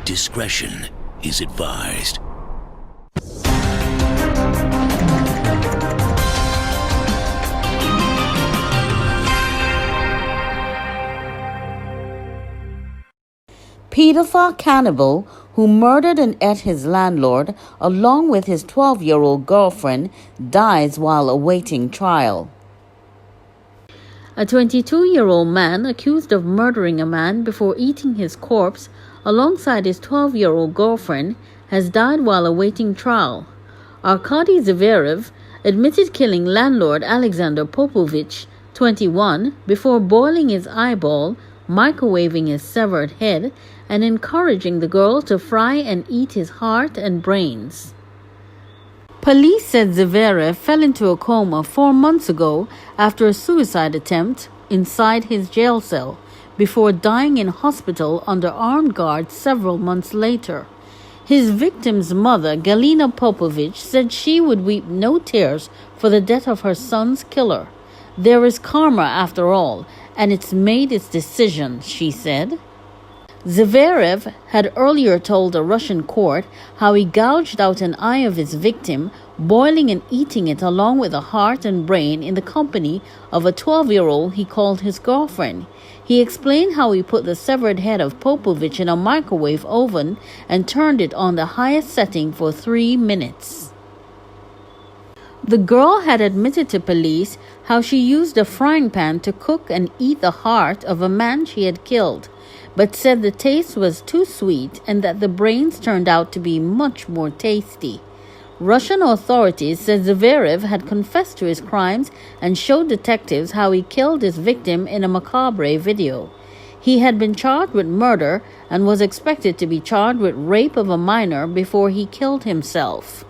Discretion is advised. Pedophile cannibal who murdered and ate his landlord along with his 12-year-old girlfriend dies while awaiting trial. A 22-year-old man accused of murdering a man before eating his corpse alongside his 12-year-old girlfriend has died while awaiting trial. Arkady Zverev admitted killing landlord Alexander Popovich, 21, before boiling his eyeball, microwaving his severed head, and encouraging the girl to fry and eat his heart and brains. Police said Zverev fell into a coma 4 months ago after a suicide attempt inside his jail cell, before dying in hospital under armed guards several months later. His victim's mother, Galina Popovich, said she would weep no tears for the death of her son's killer. There is karma after all, and it's made its decision, she said. Zverev had earlier told a Russian court how he gouged out an eye of his victim, boiling and eating it along with the heart and brain in the company of a 12-year-old he called his girlfriend. He explained how he put the severed head of Popovich in a microwave oven and turned it on the highest setting for 3 minutes. The girl had admitted to police how she used a frying pan to cook and eat the heart of a man she had killed, but said the taste was too sweet and that the brains turned out to be much more tasty. Russian authorities said Zverev had confessed to his crimes and showed detectives how he killed his victim in a macabre video. He had been charged with murder and was expected to be charged with rape of a minor before he killed himself.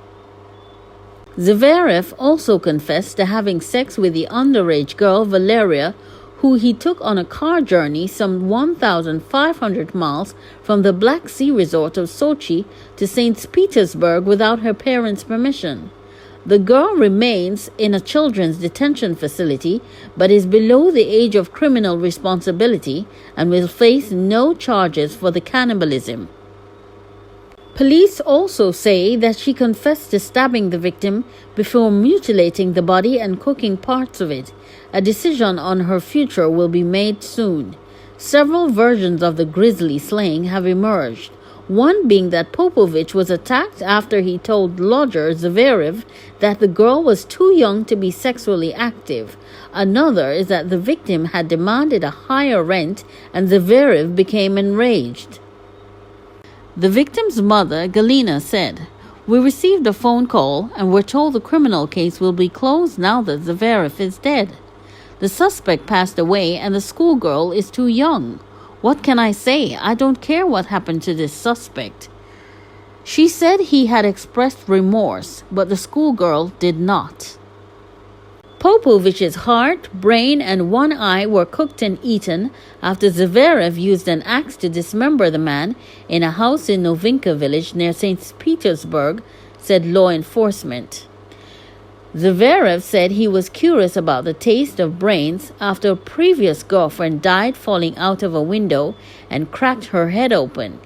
Zverev also confessed to having sex with the underage girl Valeria, who he took on a car journey some 1,500 miles from the Black Sea resort of Sochi to St. Petersburg without her parents' permission. The girl remains in a children's detention facility but is below the age of criminal responsibility and will face no charges for the cannibalism. Police also say that she confessed to stabbing the victim before mutilating the body and cooking parts of it. A decision on her future will be made soon. Several versions of the grisly slaying have emerged, one being that Popovich was attacked after he told lodger Zverev that the girl was too young to be sexually active. Another is that the victim had demanded a higher rent and Zverev became enraged. The victim's mother, Galina, said, "We received a phone call and were told the criminal case will be closed now that Zverev is dead. The suspect passed away and the schoolgirl is too young. What can I say? I don't care what happened to this suspect." She said he had expressed remorse, but the schoolgirl did not. Popovich's heart, brain, and one eye were cooked and eaten after Zverev used an axe to dismember the man in a house in Novinka village near St. Petersburg, said law enforcement. Zverev said he was curious about the taste of brains after a previous girlfriend died falling out of a window and cracked her head open.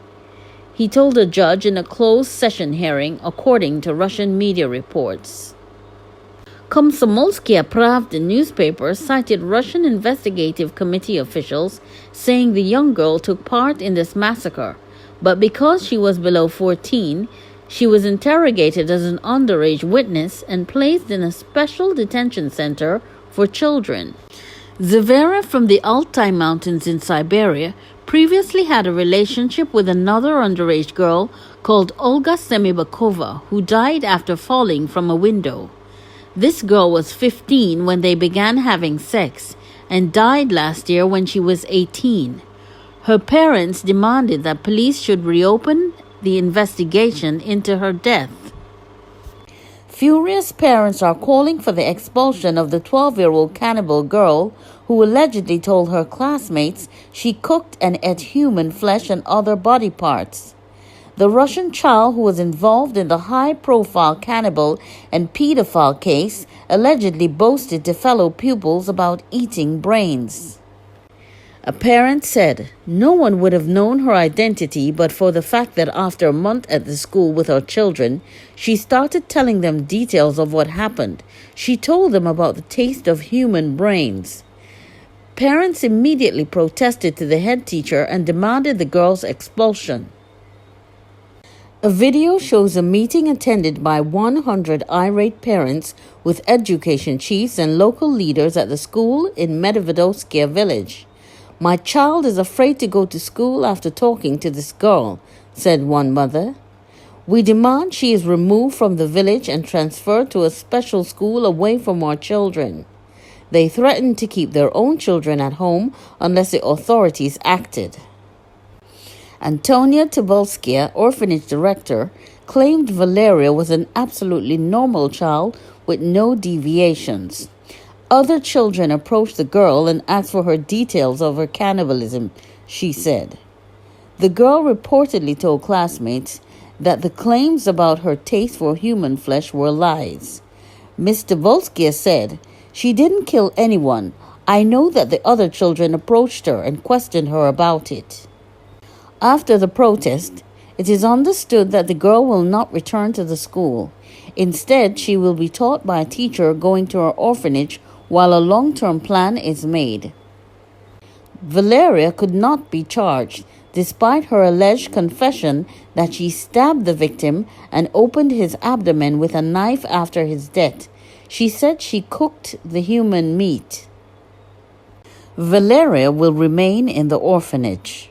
He told a judge in a closed session hearing, according to Russian media reports. Komsomolskaya Pravda newspaper cited Russian investigative committee officials saying the young girl took part in this massacre, but because she was below 14, she was interrogated as an underage witness and placed in a special detention center for children. Zverev from the Altai Mountains in Siberia previously had a relationship with another underage girl called Olga Semibakova, who died after falling from a window. This girl was 15 when they began having sex and died last year when she was 18. Her parents demanded that police should reopen the investigation into her death. Furious parents are calling for the expulsion of the 12-year-old cannibal girl who allegedly told her classmates she cooked and ate human flesh and other body parts. The Russian child who was involved in the high-profile cannibal and pedophile case allegedly boasted to fellow pupils about eating brains. A parent said, "No one would have known her identity but for the fact that after a month at the school with her children, she started telling them details of what happened. She told them about the taste of human brains." Parents immediately protested to the head teacher and demanded the girl's expulsion. A video shows a meeting attended by 100 irate parents with education chiefs and local leaders at the school in Medvedovsky village. "My child is afraid to go to school after talking to this girl," said one mother. "We demand she is removed from the village and transferred to a special school away from our children." They threatened to keep their own children at home unless the authorities acted. Antonia Tobolskaya, orphanage director, claimed Valeria was an absolutely normal child with no deviations. Other children approached the girl and asked for her details of her cannibalism, she said. The girl reportedly told classmates that the claims about her taste for human flesh were lies. Ms. Tobolskaya said, "She didn't kill anyone. I know that the other children approached her and questioned her about it." After the protest, it is understood that the girl will not return to the school. Instead, she will be taught by a teacher going to her orphanage while a long-term plan is made. Valeria could not be charged, despite her alleged confession that she stabbed the victim and opened his abdomen with a knife after his death. She said she cooked the human meat. Valeria will remain in the orphanage.